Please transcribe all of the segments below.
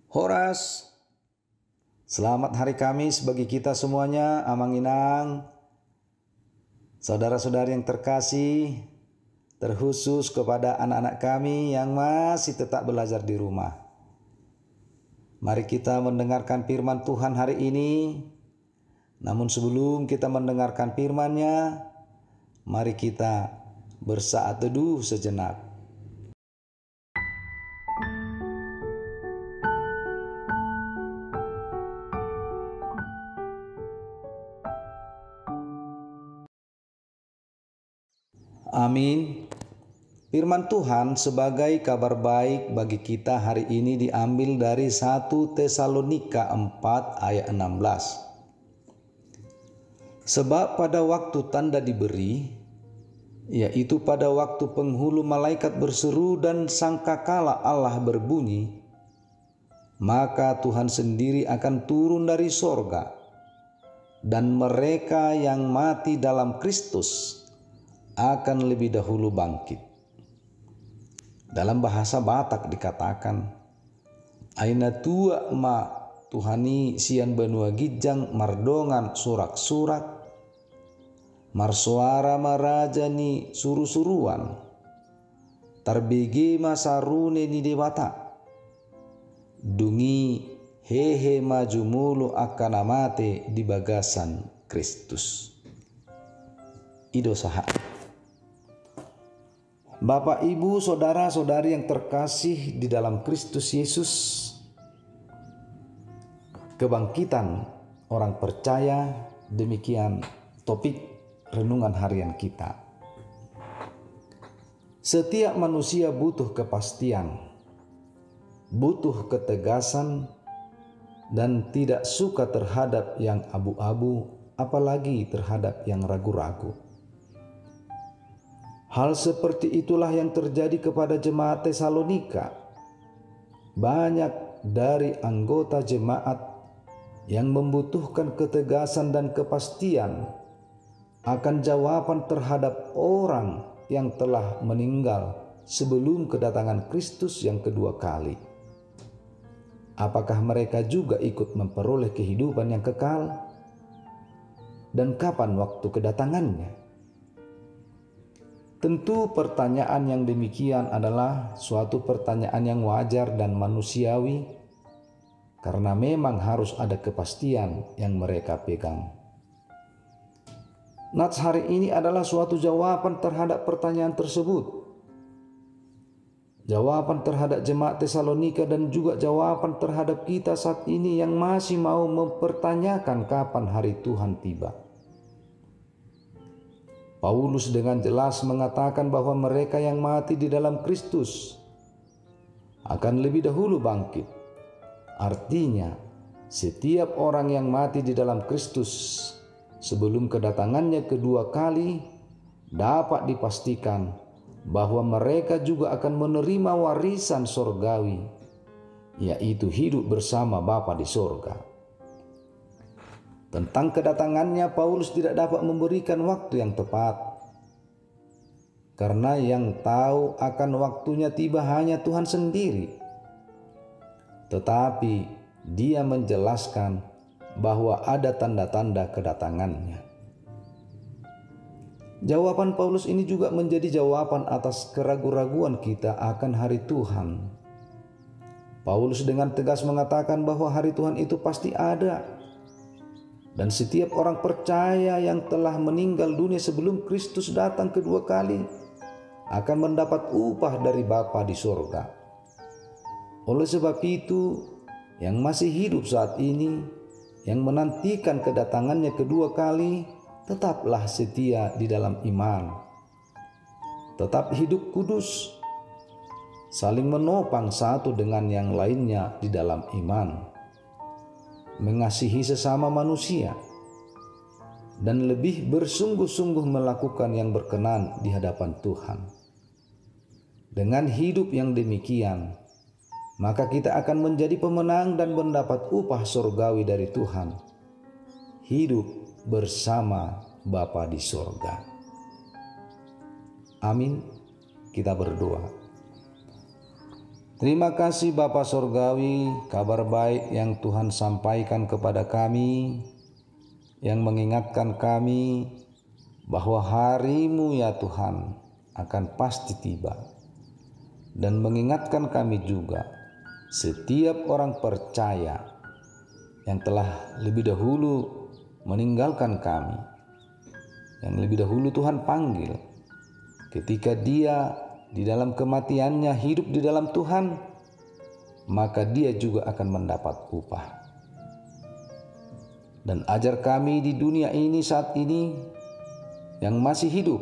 Horas, selamat hari Kamis bagi kita semuanya, Amanginang, saudara-saudari yang terkasih, terkhusus kepada anak-anak kami yang masih tetap belajar di rumah. Mari kita mendengarkan firman Tuhan hari ini. Namun sebelum kita mendengarkan firman-Nya, mari kita bersaat teduh sejenak. Amin. Firman Tuhan sebagai kabar baik bagi kita hari ini diambil dari 1 Tesalonika 4 ayat 16. Sebab pada waktu tanda diberi, yaitu pada waktu penghulu malaikat berseru dan sangkakala Allah berbunyi, maka Tuhan sendiri akan turun dari sorga, dan mereka yang mati dalam Kristus akan lebih dahulu bangkit. Dalam bahasa Batak dikatakan, aina tua ma Tuhani sian benua gijang mardongan surak-surak, marsuara marajani suru-suruan, tarbege masarune ni dewata, dungi hehe maju mulu akan amate di bagasan Kristus. Ido saha. Bapak, Ibu, saudara-saudari yang terkasih di dalam Kristus Yesus, kebangkitan orang percaya, demikian topik renungan harian kita. Setiap manusia butuh kepastian, butuh ketegasan, dan tidak suka terhadap yang abu-abu, apalagi terhadap yang ragu-ragu. Hal seperti itulah yang terjadi kepada jemaat Tesalonika. Banyak dari anggota jemaat yang membutuhkan ketegasan dan kepastian akan jawaban terhadap orang yang telah meninggal sebelum kedatangan Kristus yang kedua kali. Apakah mereka juga ikut memperoleh kehidupan yang kekal? Dan kapan waktu kedatangannya? Tentu pertanyaan yang demikian adalah suatu pertanyaan yang wajar dan manusiawi, karena memang harus ada kepastian yang mereka pegang. Nats hari ini adalah suatu jawaban terhadap pertanyaan tersebut. Jawaban terhadap jemaat Tesalonika dan juga jawaban terhadap kita saat ini yang masih mau mempertanyakan kapan hari Tuhan tiba. Paulus dengan jelas mengatakan bahwa mereka yang mati di dalam Kristus akan lebih dahulu bangkit. Artinya, setiap orang yang mati di dalam Kristus sebelum kedatangannya kedua kali dapat dipastikan bahwa mereka juga akan menerima warisan sorgawi, yaitu hidup bersama Bapa di sorga. Tentang kedatangannya, Paulus tidak dapat memberikan waktu yang tepat, karena yang tahu akan waktunya tiba hanya Tuhan sendiri. Tetapi dia menjelaskan bahwa ada tanda-tanda kedatangannya. Jawaban Paulus ini juga menjadi jawaban atas keraguan-raguan kita akan hari Tuhan. Paulus dengan tegas mengatakan bahwa hari Tuhan itu pasti ada. Dan setiap orang percaya yang telah meninggal dunia sebelum Kristus datang kedua kali akan mendapat upah dari Bapa di sorga. Oleh sebab itu, yang masih hidup saat ini, yang menantikan kedatangannya kedua kali, tetaplah setia di dalam iman. Tetap hidup kudus, saling menopang satu dengan yang lainnya di dalam iman. Mengasihi sesama manusia, dan lebih bersungguh-sungguh melakukan yang berkenan di hadapan Tuhan. Dengan hidup yang demikian, maka kita akan menjadi pemenang dan mendapat upah surgawi dari Tuhan, hidup bersama Bapa di sorga. Amin. Kita berdoa. Terima kasih Bapa Sorgawi, kabar baik yang Tuhan sampaikan kepada kami, yang mengingatkan kami bahwa hari-Mu ya Tuhan akan pasti tiba. Dan mengingatkan kami juga, setiap orang percaya yang telah lebih dahulu meninggalkan kami, yang lebih dahulu Tuhan panggil, ketika dia di dalam kematiannya hidup di dalam Tuhan, maka dia juga akan mendapat upah. Dan ajar kami di dunia ini saat ini yang masih hidup,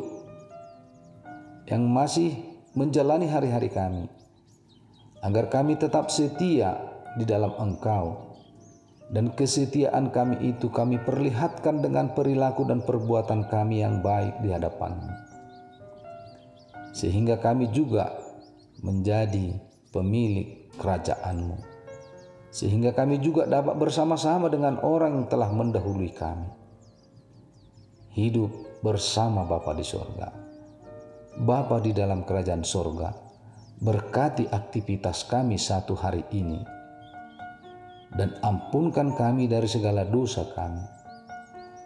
yang masih menjalani hari-hari kami, agar kami tetap setia di dalam Engkau. Dan kesetiaan kami itu kami perlihatkan dengan perilaku dan perbuatan kami yang baik di hadapan-Mu, sehingga kami juga menjadi pemilik kerajaan-Mu, sehingga kami juga dapat bersama-sama dengan orang yang telah mendahului kami, hidup bersama Bapa di sorga. Bapa di dalam kerajaan sorga, berkati aktivitas kami satu hari ini, dan ampunkan kami dari segala dosa kami,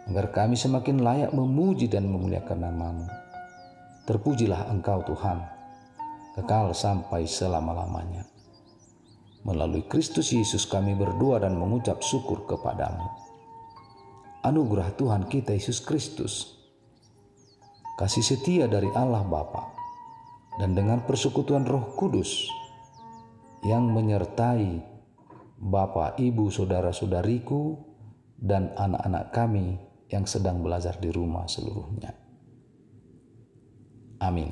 agar kami semakin layak memuji dan memuliakan nama-Mu. Terpujilah Engkau Tuhan, kekal sampai selama-lamanya. Melalui Kristus Yesus kami berdoa dan mengucap syukur kepada-Mu. Anugerah Tuhan kita Yesus Kristus, kasih setia dari Allah Bapa, dan dengan persekutuan Roh Kudus yang menyertai Bapak, Ibu, saudara-saudariku, dan anak-anak kami yang sedang belajar di rumah seluruhnya. Amin.